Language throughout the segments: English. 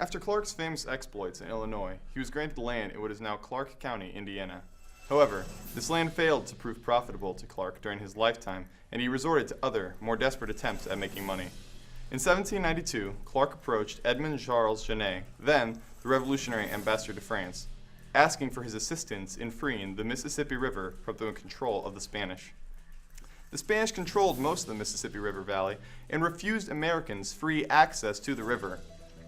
After Clark's famous exploits in Illinois, he was granted land in what is now Clark County, Indiana. However, this land failed to prove profitable to Clark during his lifetime, and he resorted to other, more desperate attempts at making money. In 1792, Clark approached Edmond Charles Genet, then the Revolutionary Ambassador to France, asking for his assistance in freeing the Mississippi River from the control of the Spanish. The Spanish controlled most of the Mississippi River Valley and refused Americans free access to the river.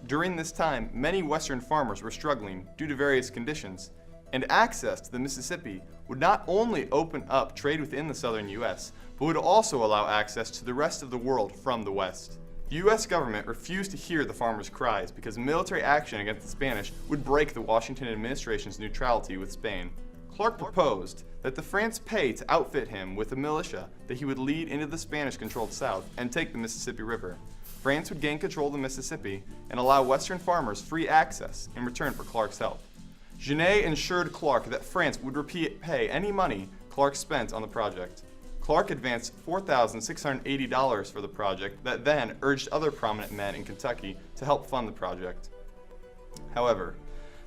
During this time, many Western farmers were struggling due to various conditions, and access to the Mississippi would not only open up trade within the southern U.S., but would also allow access to the rest of the world from the West. The U.S. government refused to hear the farmers' cries because military action against the Spanish would break the Washington administration's neutrality with Spain. Clark proposed that the France pay to outfit him with a militia that he would lead into the Spanish-controlled South and take the Mississippi River. France would gain control of the Mississippi and allow Western farmers free access in return for Clark's help. Genet assured Clark that France would repay any money Clark spent on the project. Clark advanced $4,680 for the project that then urged other prominent men in Kentucky to help fund the project. However,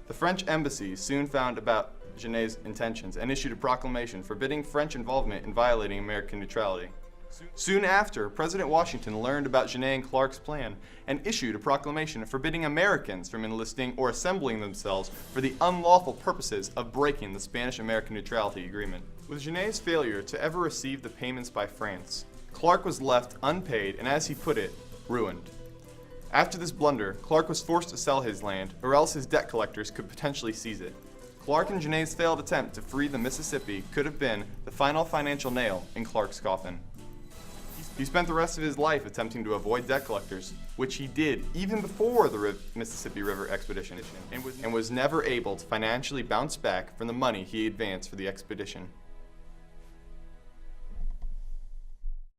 the French embassy soon found about Genet's intentions and issued a proclamation forbidding French involvement in violating American neutrality. Soon after, President Washington learned about Genet and Clark's plan and issued a proclamation forbidding Americans from enlisting or assembling themselves for the unlawful purposes of breaking the Spanish-American neutrality agreement. With Genet's failure to ever receive the payments by France, Clark was left unpaid and, as he put it, ruined. After this blunder, Clark was forced to sell his land, or else his debt collectors could potentially seize it. Clark and Genet's failed attempt to free the Mississippi could have been the final financial nail in Clark's coffin. He spent the rest of his life attempting to avoid debt collectors, which he did even before the Mississippi River expedition, and was never able to financially bounce back from the money he advanced for the expedition.